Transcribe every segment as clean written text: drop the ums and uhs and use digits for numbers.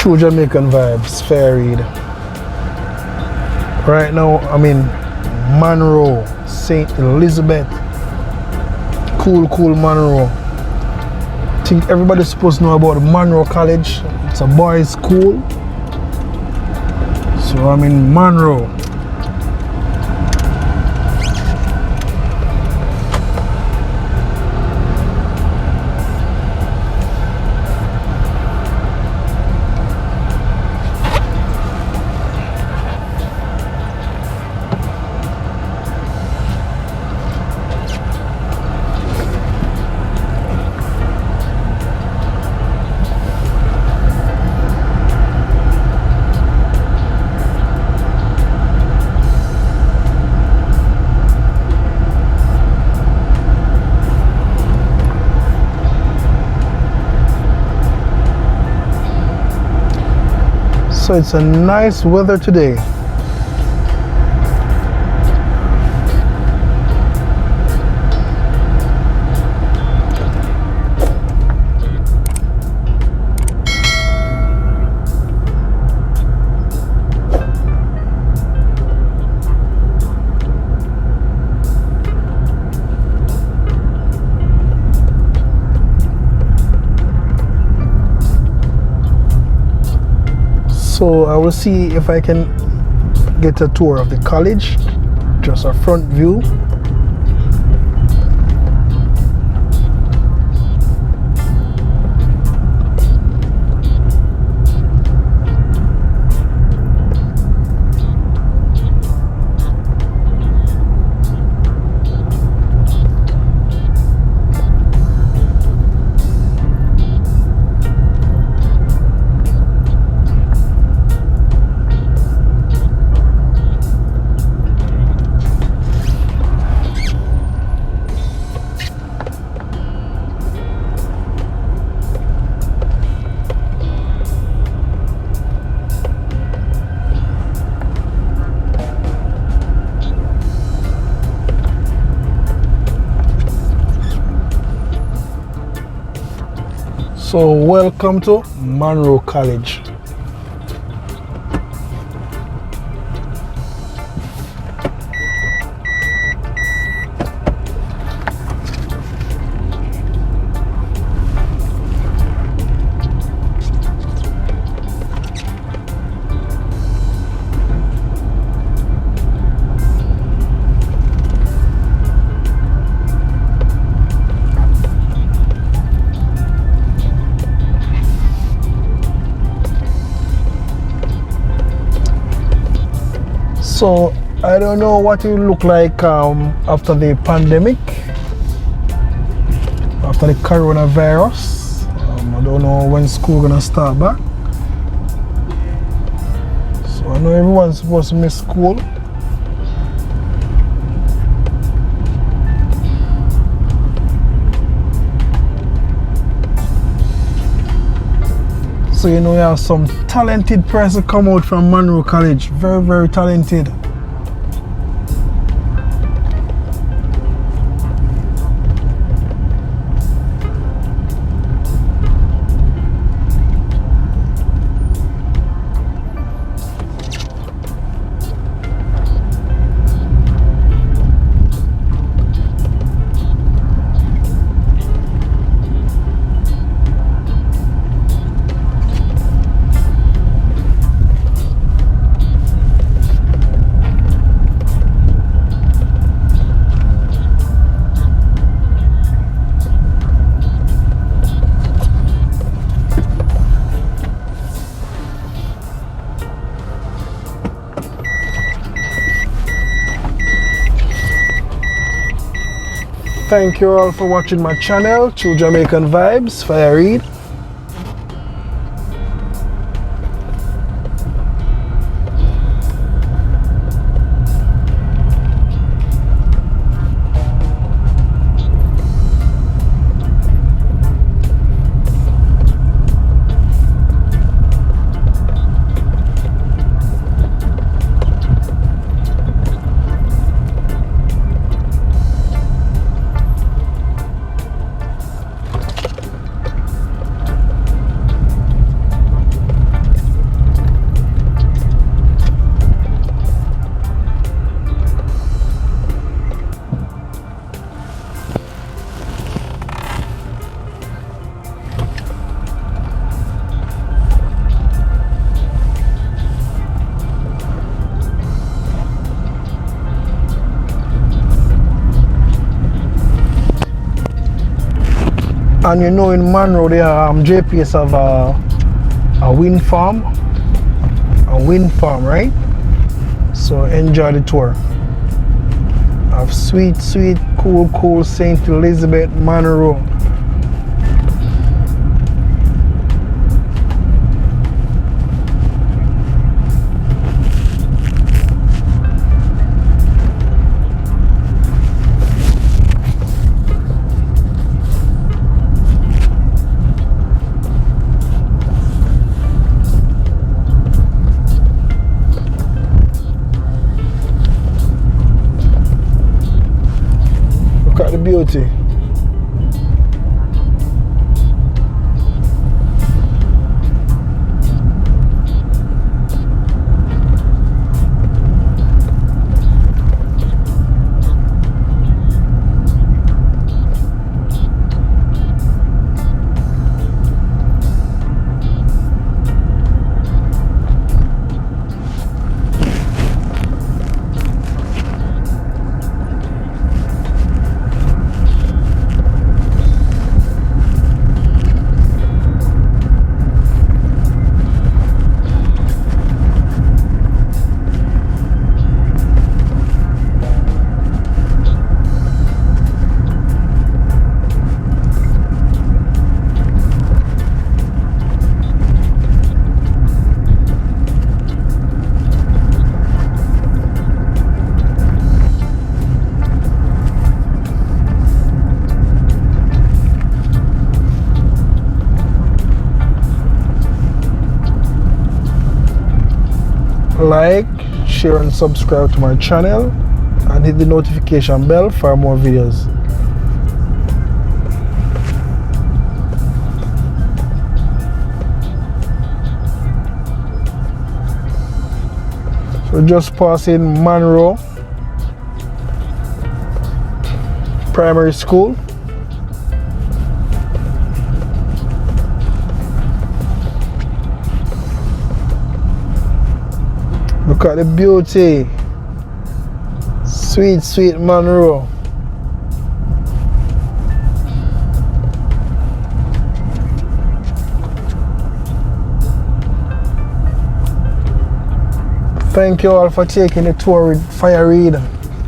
True Jamaican vibes, fair read. Right now, I'm in Monroe, St. Elizabeth. Cool Monroe. I think everybody's supposed to know about the Monroe College. It's a boys' school. So I'm in Monroe. So it's a nice weather today. So I will see if I can get a tour of the college, just a front view. So welcome to Monroe College. So I don't know what it will look like after the pandemic, after the coronavirus. I don't know when school gonna start back. So I know everyone's supposed to miss school. So you know, you have some talented person come out from Monroe College. Very talented. Thank you all for watching my channel, True Jamaican Vibes, Fire Read. And you know, in Monroe, there JPS have a wind farm, right? So enjoy the tour. Of sweet, cool St. Elizabeth, Monroe. Look at the beauty. Like, share and subscribe to my channel and hit the notification bell for more videos. So just passing Monroe Primary School. Look at the beauty. Sweet Monroe. Thank you all for taking the tour with Fire Reid,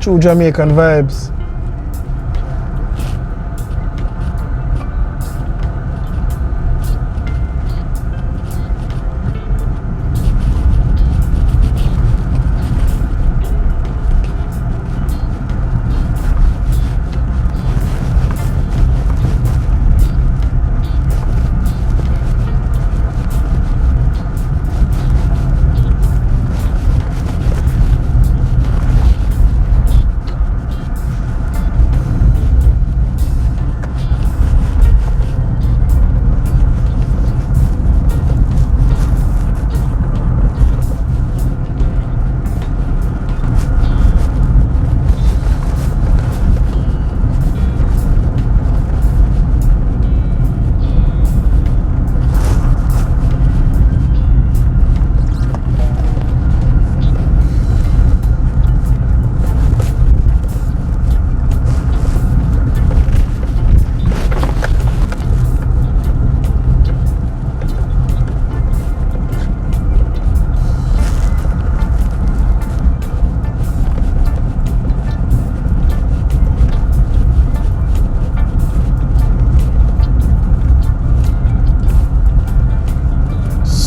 True Jamaican Vibes.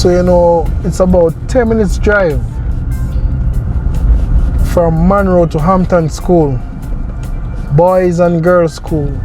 So you know, it's about 10 minutes drive from Monroe to Hampton School, boys and girls school.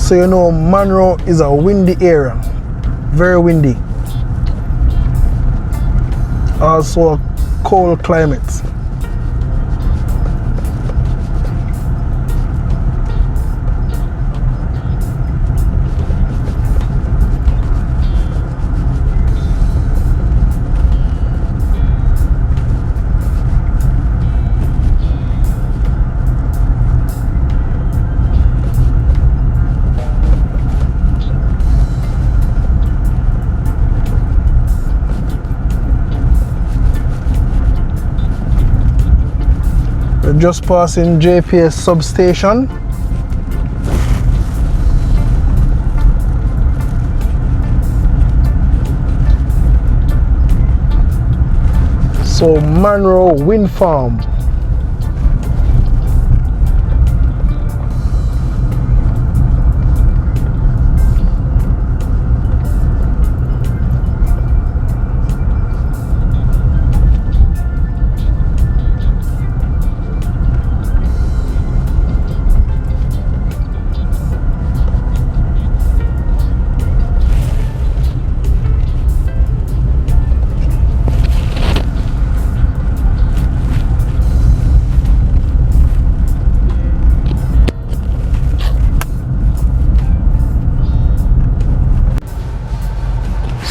So you know Monroe is a windy area, very windy. Also a cold climate. We're just passing JPS substation. So Monroe Wind Farm.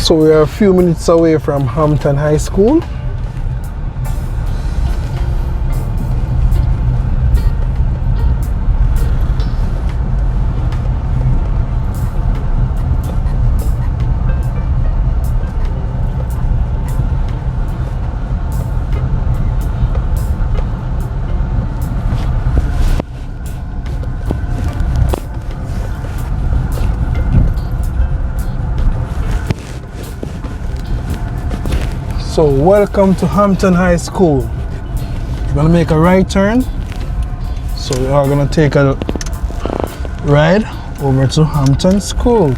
So we are a few minutes away from Hampton High School. So welcome to Hampton High School. We're gonna make a right turn. So we are gonna take a ride over to Hampton School.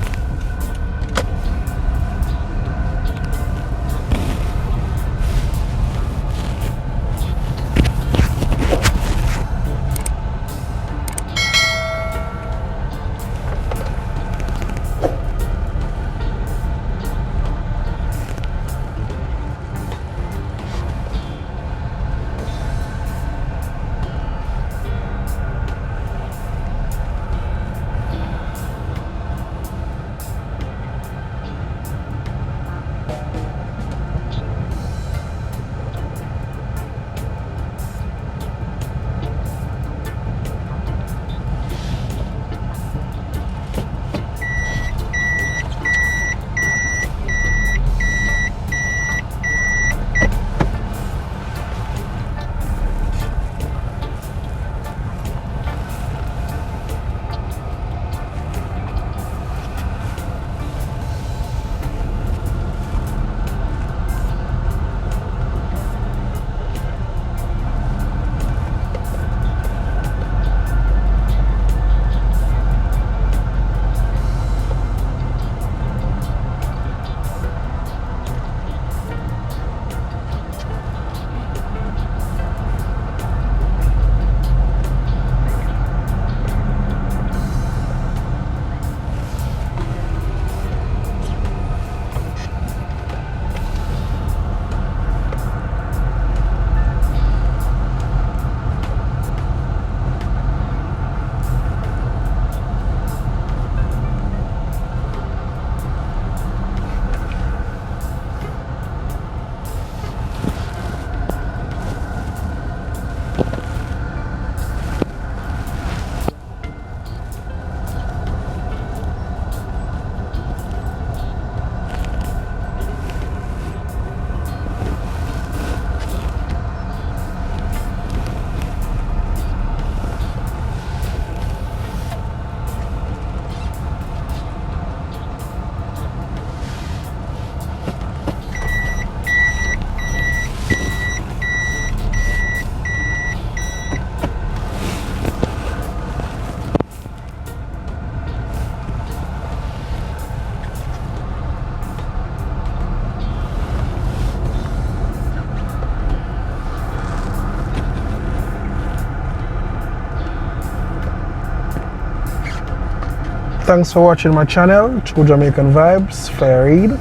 Thanks for watching my channel, True Jamaican Vibes, Farid.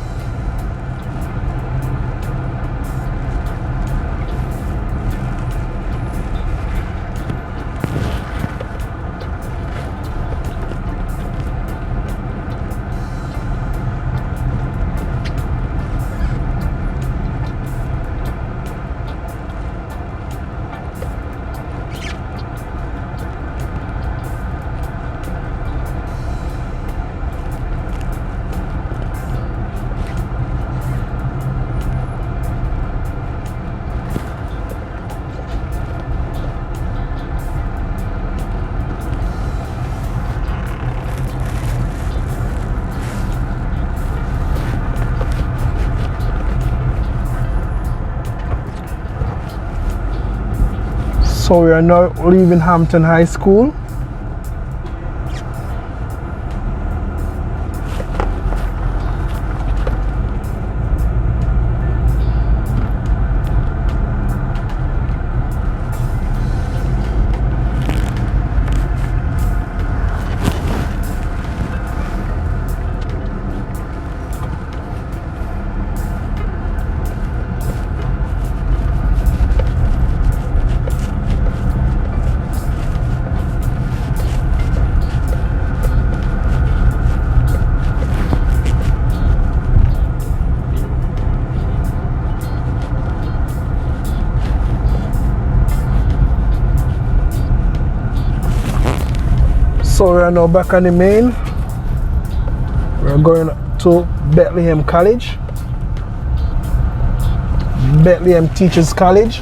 So we are now leaving Hampton High School. So we are now back on the main. We're going to Bethlehem College, Bethlehem Teachers College.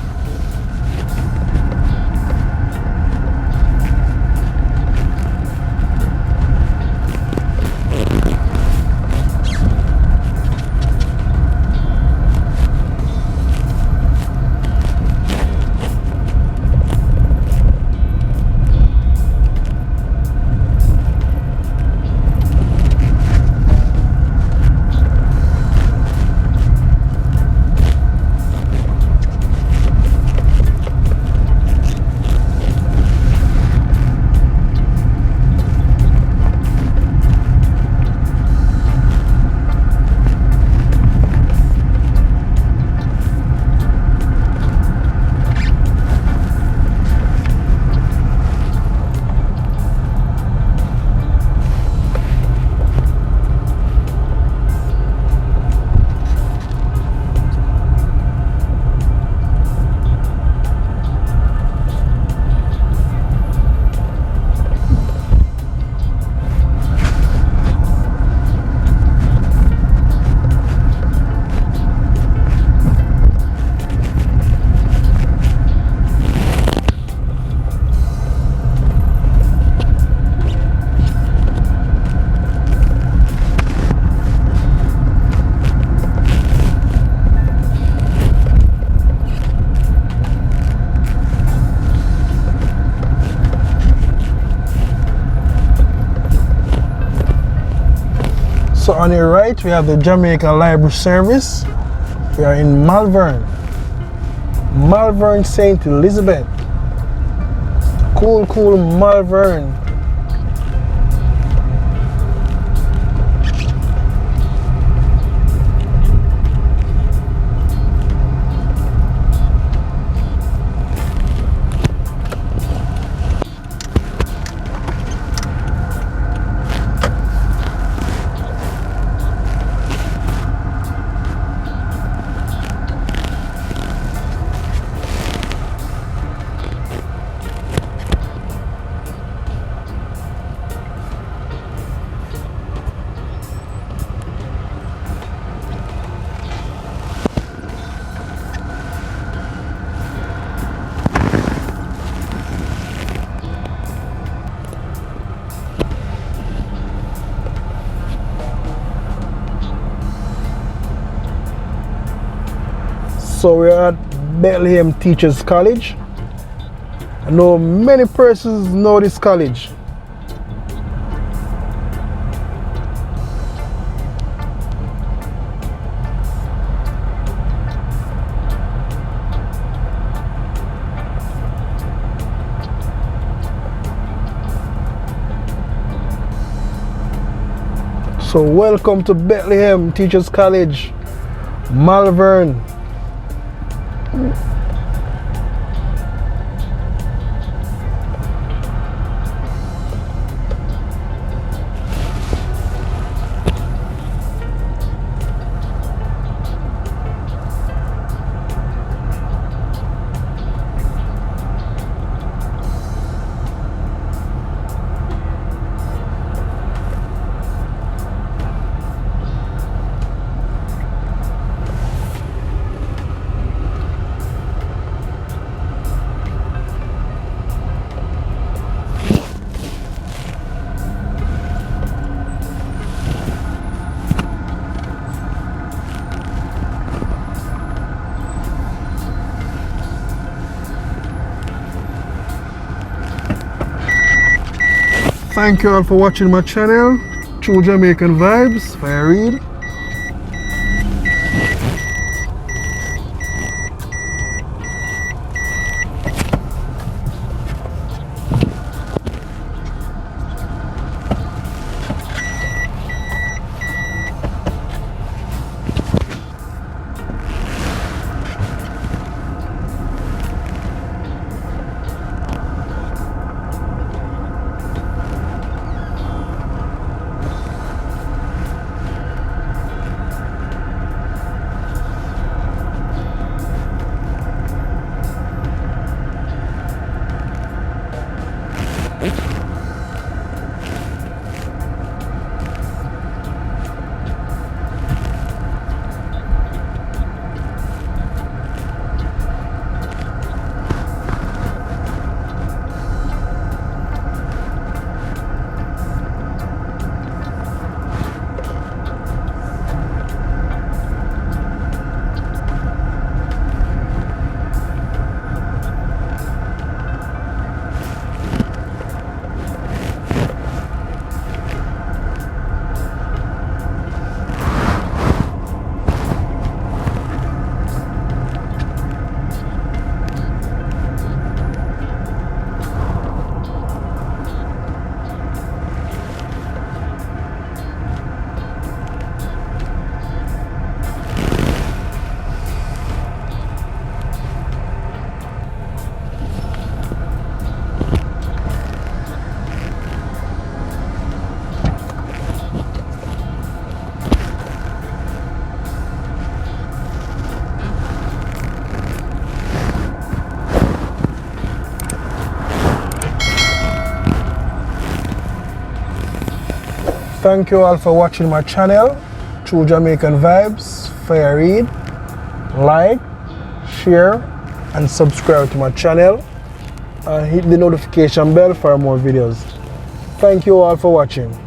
So on your right, we have the Jamaica Library Service. We are in Malvern, Malvern St. Elizabeth. Cool Malvern. So we're at Bethlehem Teachers College. I know many persons know this college. So welcome to Bethlehem Teachers College, Malvern. Thank you all for watching my channel, True Jamaican Vibes, Fire Reid. Thank you all for watching my channel, True Jamaican Vibes, Fire Reid. Like, share, and subscribe to my channel. And hit the notification bell for more videos. Thank you all for watching.